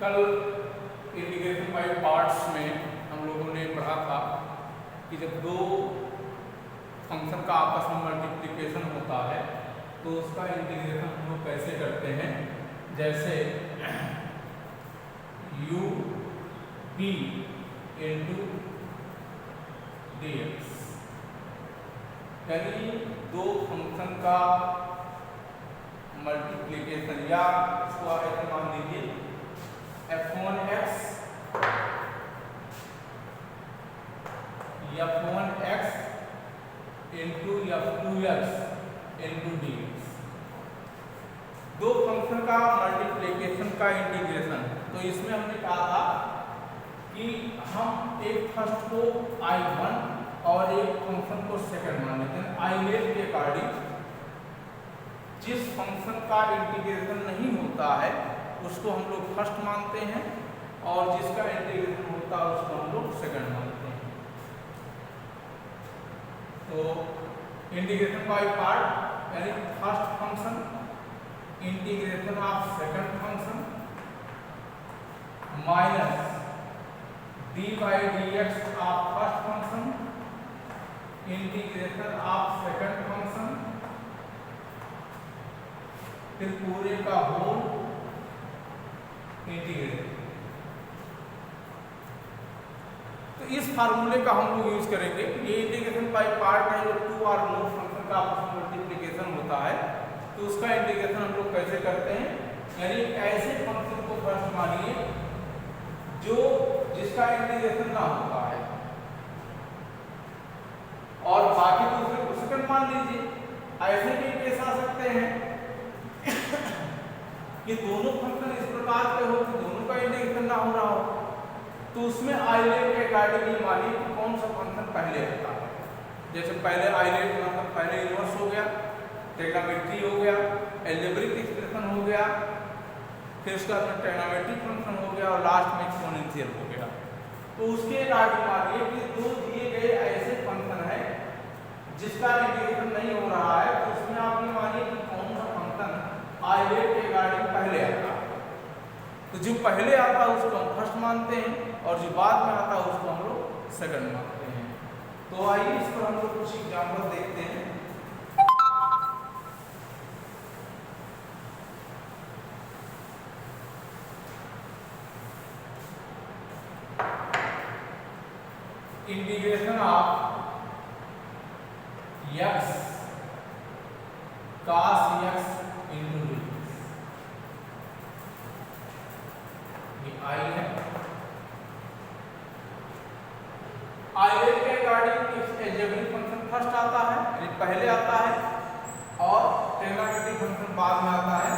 कल integration by parts में हम लोगों ने पढ़ा था कि जब दो फंक्शन का आपस में मल्टीप्लिकेशन होता है तो उसका इंटीग्रेशन हम लोग कैसे करते हैं। जैसे u b into d x, यानी दो फंक्शन का मल्टीप्लिकेशन, या इसको आप ऐसे मान लीजिए f1x into f2x into d x, दो फंक्शन का मल्टीप्लिकेशन का इंटीग्रेशन। तो इसमें हमने कहा था कि हम एक फर्स्ट को I1 और एक फंक्शन को सेकंड मान लेते हैं। I के अकॉर्डिंग जिस फंक्शन का इंटीग्रेशन नहीं होता है उसको हम लोग फर्स्ट मानते हैं और जिसका इंटीग्रेशन होता है उसको हम लोग सेकंड मानते हैं। तो इंटीग्रेशन बाय पार्ट यानी first function integration of second function minus d by d x of first function integration of second function, फिर पूरे का होल इंटीग्रेशन। तो इस फार्मूले का हम लोग यूज करेंगे। ये इंटीग्रेशन बाय पार्ट है, जो टू और मोर फंक्शन का आपस में मल्टीप्लिकेशन होता है तो उसका इंटीग्रेशन हम लोग कैसे करते हैं। यानी ऐसे फंक्शन को फर्स्ट मानिए जो जिसका इंटीग्रेशन ना होता है और बाकी दूसरे को सेकंड मान लीजिए। ऐसे भी केस आ सकते हैं कि दोनों फंक्शन इस प्रकार के हो कि दोनों का इंटीग्रेशन ना हो रहा हो, तो उसमें आइलेट के अकॉर्डिंग ये मानिए कि कौन सा फंक्शन पहले आता है। जैसे पहले आइलेट मतलब पहले इनवर्स हो गया, ट्रिग्नोमेट्री हो गया, अलजेब्रिक एक्सप्रेशन हो गया, फिर उसके बाद में ट्रिग्नोमेट्रिक फंक्शन हो गया और लास्ट में एक्सपोनेंशियल हो गया। तो उसके अकॉर्डिंग मानिए कि दो दिए गए ऐसे फंक्शन है जिसका इंटीग्रेशन नहीं हो रहा है, तो उसमें आप ये मानिए कि कौन सा फंक्शन आइलेट के अकॉर्डिंग पहले आता है। तो जो पहले आता है उसको हम फर्स्ट मानते हैं और जो बाद में आता है उसको हम लोग सेकंड मानते हैं। तो आइए इस पर हम लोग कुछ एग्जाम्पल देखते हैं। Integration of x cos x into d, ये I है। आइलेट के अकॉर्डिंग अलजेब्रिक फंक्शन फर्स्ट आता है, यानी पहले आता है, और ट्रिग्नोमेट्रिक फंक्शन बाद में आता है।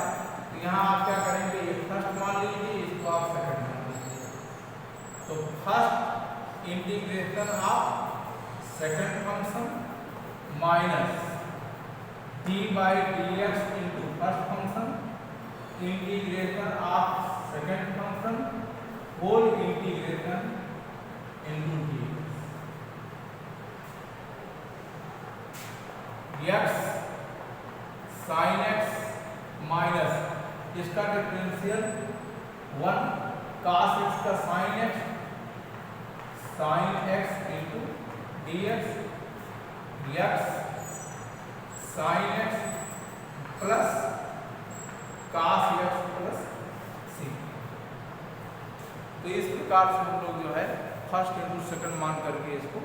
तो यहाँ आप क्या करेंगे, ये फर्स्ट मान लीजिए, इसको आप सेकंड मान लीजिए। तो first integration of second function minus d by d x into first function integration of second function whole integration into d x sine x minus इसका डिफरेंशियल 1 cos x का sine x into d x sine x plus cos x plus c. तो इस प्रकार से हम लोग जो है फर्स्ट इंटू सेकंड मान करके इसको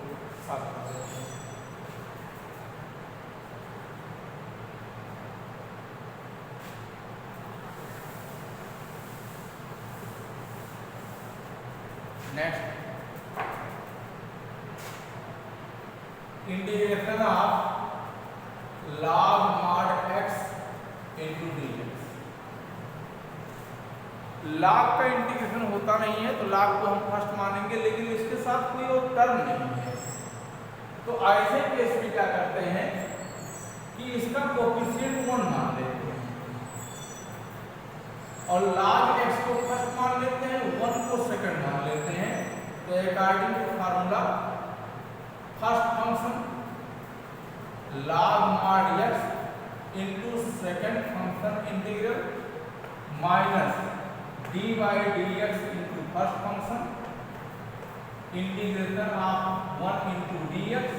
साथ कर देते हैं। Next integration of log mod x into d x. log का इंटीग्रेशन होता नहीं है तो log को हम फर्स्ट मानेंगे, लेकिन इसके साथ कोई और टर्म नहीं है। तो ऐसे केस में क्या करते हैं कि इसका कोएफिशिएंट 1 मान लेते हैं और log x को फर्स्ट मान लेते हैं, 1 को सेकंड मान लेते हैं। तो according to formula first function log mod x into second function integral minus d by d x into first function integration of 1 into d x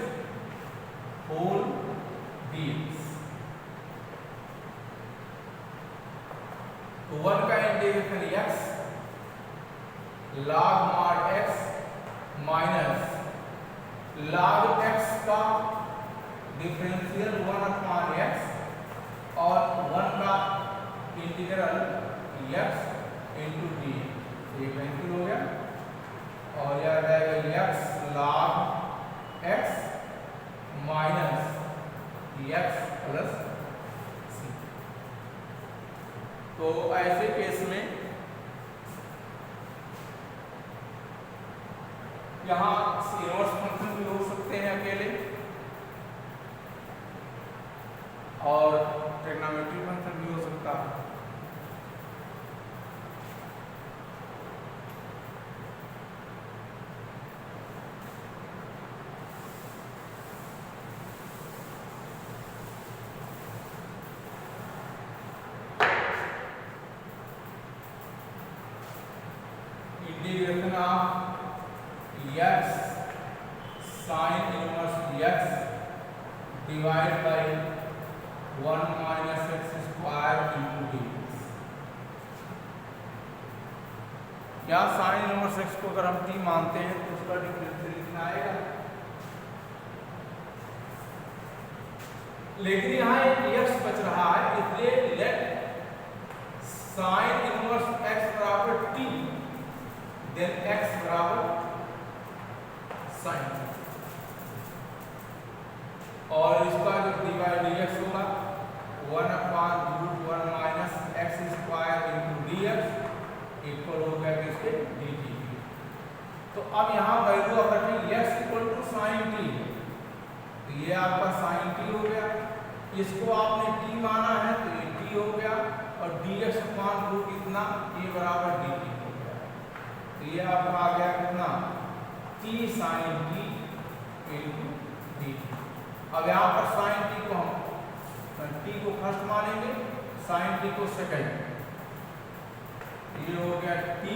whole d x. तो 1 का integration x log mod x minus log x का differential 1 upon x और 1 का integral x into d, ये cancel हो गया और यह आ जाएगा x log x minus x plus c। तो ऐसे केस में यहाँ इनवर्स फंक्शन भी हो सकते हैं अकेले और ट्रिग्नोमेट्रिक फंक्शन भी हो सकता है। Integration of x sin inverse x divide by 1 minus x square into D. क्या साइन इनवर्स x को अगर हम t मानते हैं तो उसका डिफरेंशियल लिखना आएगा, लेकिन यहाँ एक x बच रहा है, इसलिए लेट साइन इनवर्स x बराबर t देन x बराबर साइन, और इसका जो डी बाई डी एक्स होगा 1 upon root 1 minus x square into d x equal हो गया किसके डी टी। तो अब यहाँ वैल्यू आप रखें x equal to sine t, तो ये आपका साइन टी हो गया, इसको आपने टी माना है तो ये टी हो गया और डी एक्स अपॉन रूट कितना ये बराबर डी टी हो गया, तो ये आपका आ गया कितना t sine t into d t. अब यहाँ पर साइन टी को हम टी को फर्स्ट मानेंगे, साइन टी को सेकंड, ये हो गया t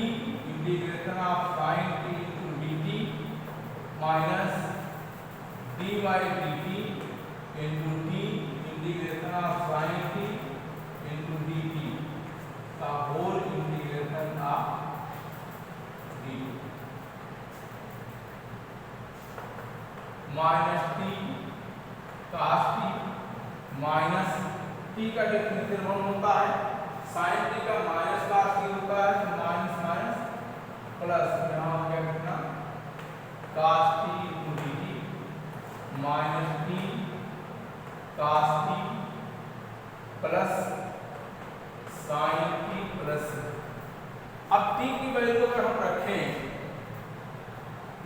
integration of sine t into d t minus d by d t into t integration of sine t into d t का whole integration of d t minus t cos t minus t का differential 1 होता है, sine t का minus cos t होता है, तो minus minus plus यहाँ हो गया कितना cos t into d t minus t cos t plus sine t plus. अब टी की वैल्यू अगर हम रखें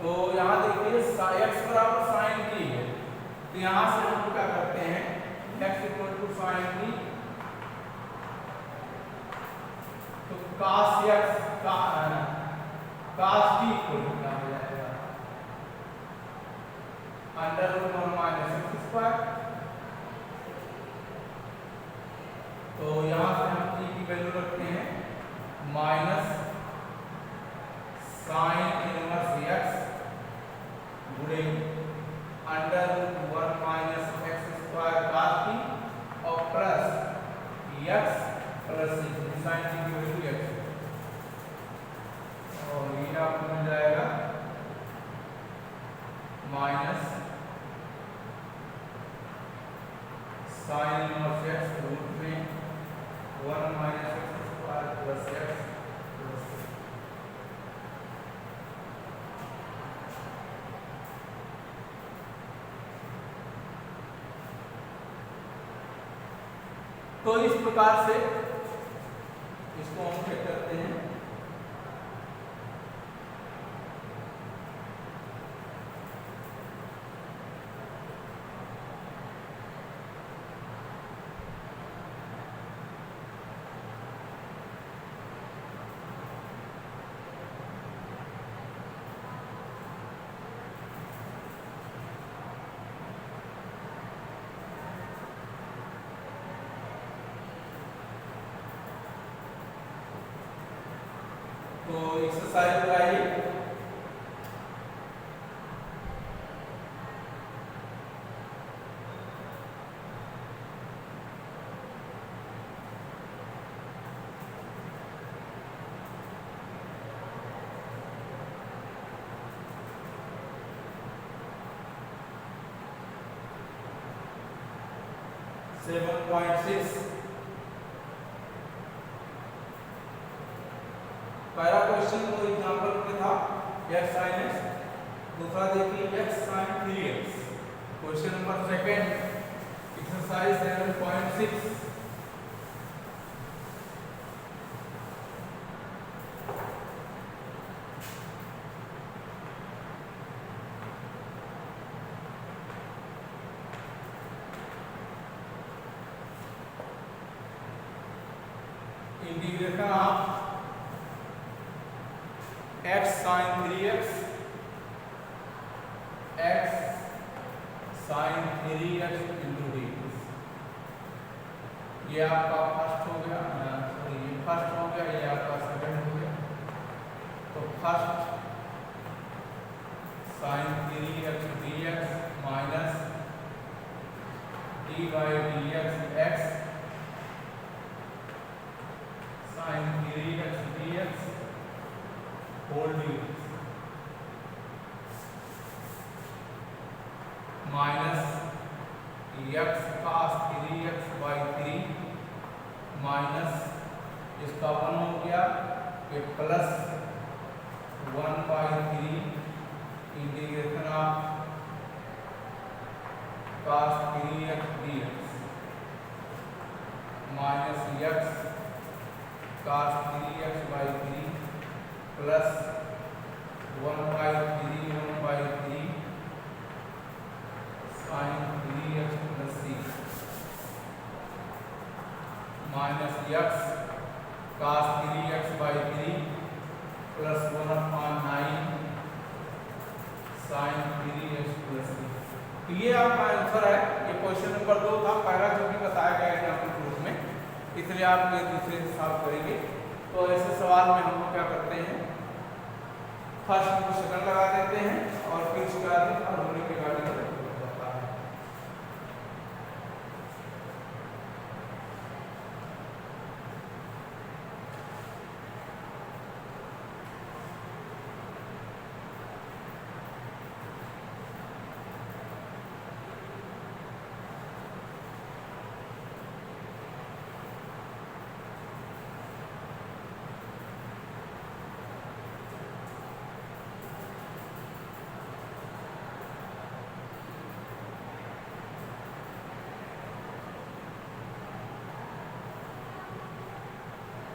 तो यहाँ देखिए x बराबर साइन टी है, तो यहाँ से हम क्या करते हैं x equal to sine t, तो cos x cos t equal to क्या हो जाएगा under root 1 minus x square. तो यहाँ से हम t की वैल्यू रखते हैं माइनस साइन इनवर्स x गुणे under root 1 minus x square cos t और plus x plus sine t की वैल्यू x, और ये आपको मिल जाएगा माइनस साइन इनवर्स x रूट में 1 minus x square plus x plus. तो इस प्रकार से इसको हम चेक करते हैं। तो एक्सरसाइज लगाइए। पहला क्वेश्चन तो एग्जांपल में था x sin x, दूसरा देखिए x sin 3x। Question number second exercise 7.6। Integration of x sin 3x, x sin 3x into dx। ये आपका फर्स्ट हो गया, सॉरी ये फर्स्ट हो गया, ये आपका सेकंड हो गया। तो first sin 3x dx minus d by dx x sin 3x dx whole dx minus x cos 3x by 3 minus इसका 1 हो गया, ये plus 1 by 3 integration of cos 3x dx minus x cos 3x by 3 plus 1 by 3 sin 3x plus c minus x cos 3x by 3 plus 1/9 sin 3x plus c। तो ये आपका answer है। ये question number 2 था, पहला जो भी बताया गया एग्जाम्पल प्रूफ में, इसलिए आप ये दूसरे से सॉल्व करेंगे। तो ऐसे सवाल में हम लोग क्या करते हैं, फर्स्ट को सेकंड लगा देते हैं और फिर उसके बाद और होने के बाद जाता है।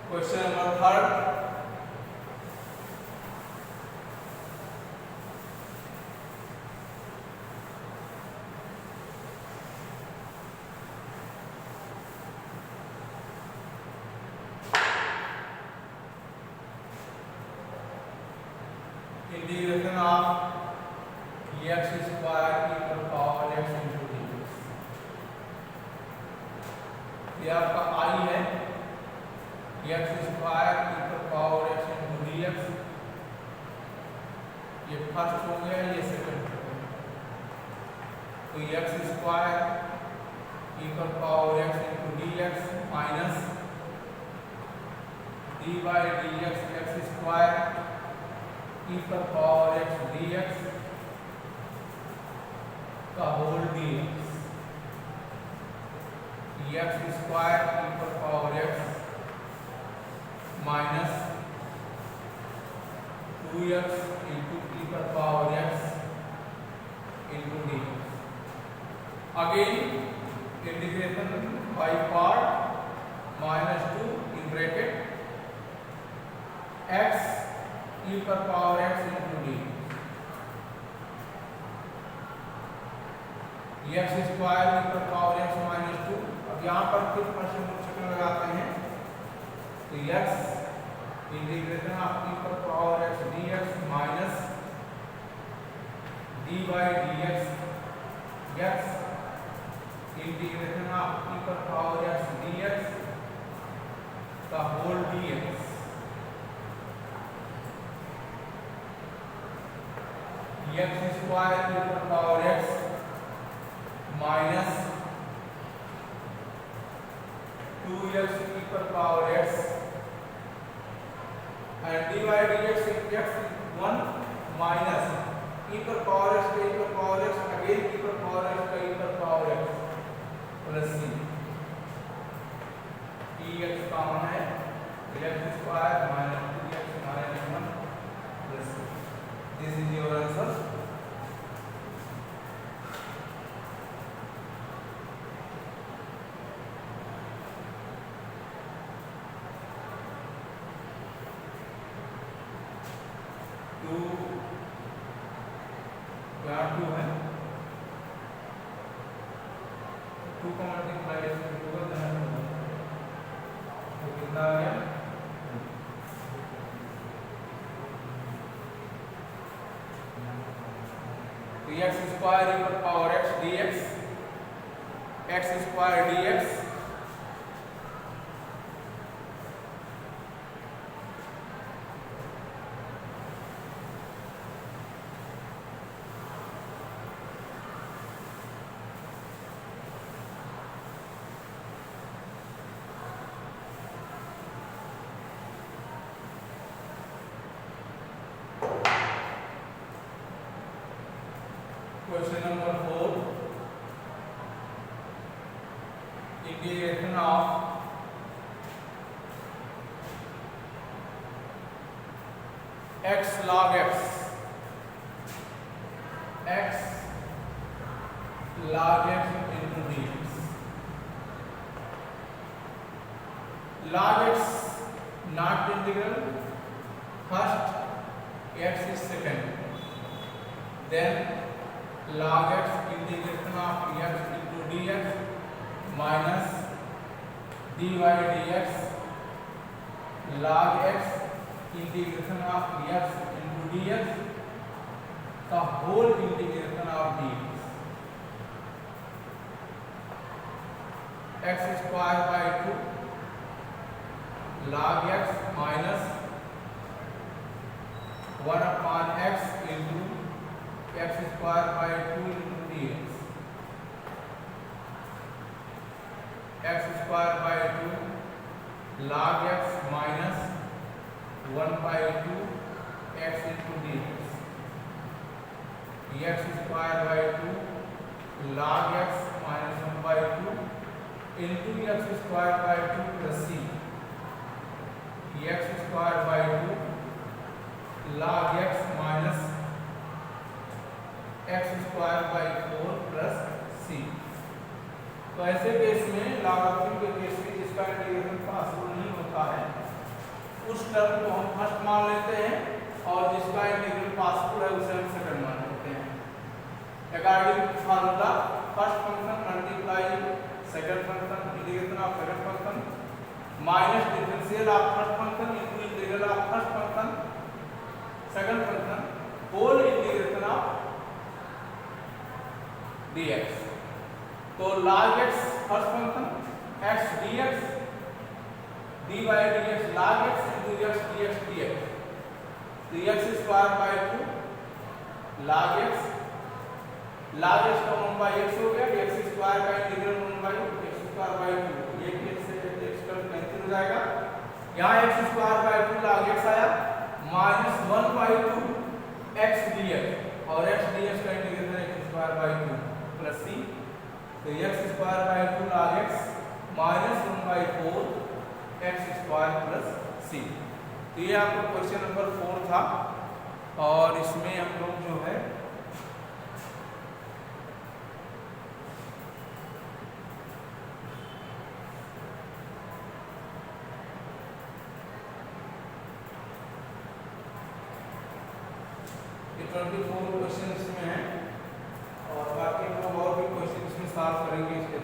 Question number third, integration of x square की पावर x इंटू dx। ये आपका i है, x स्क्वायर की पावर x इंटू dx। ये फर्स्ट हो गया, ये सेकंड हो गया। तो x स्क्वायर की power x into dx minus d by dx x square की पावर x dx का होल dx। x स्क्वायर की power x minus 2x into की power x into dx। Again integration by part, minus 2 in bracket x e पर power x into dx। x square e पर power x minus 2। अब यहाँ पर फिर function लगाते हैं, तो x इंटीग्रेशन ऑफ e पर power x dx minus d by dx x integration of e पर पावर x dx का whole dx। X square e पर power x minus 2x e पर power x and dy dx x 1 minus e पर power x का e पर power x again e पर power x का e पर power x plus c x common है x square minus 2x minus 1 plus c. This is your answer. यहाँ 2 है 2 का मल्टीप्लाई होगा तो कितना आ गया तो x स्क्वायर e पर power x dx x square dx Question number 4. Integration of x log x log x into dx. Log x not integral. First x is second. Then log x integration of x into dx minus dy dx log x integration of x into dx का whole integration of dx x square by 2 log x minus 1 upon x into x square by 2 into dx x square by 2 log x minus 1 by 2 x into dx x square by 2 log x minus 1 by 2 into x square by 2 plus c x square by 2 log x minus x square by 4 plus c. तो ऐसे case में logarithm के case में जिसका integration possible नहीं होता है उस टर्म को हम फर्स्ट मान लेते हैं और जिसका इंटीग्रल पॉसिबल है उसे हम सेकंड मान लेते हैं. According to formula first function multiply second function integration of second function minus differential of first function into integral of first function second function whole integration of dx. तो log x first function x dx dy dx log x into x dx dx तो x square by 2 log x का 1 by x हो गया x square का integral 1 by x square by 2 ये x से x का cancel हो जाएगा. यहाँ x square by 2 log x आया माइनस 1 बाय 2 x dx और x dx का integral x square by 2 plus c. तो x square by 2 log x minus 1 by 4 x square plus c. तो ये आपका क्वेश्चन नंबर 4 था और इसमें हम लोग जो है ये 24 क्वेश्चन इसमें है और बाकी हम लोग और भी क्वेश्चन इसमें सॉल्व करेंगे इसके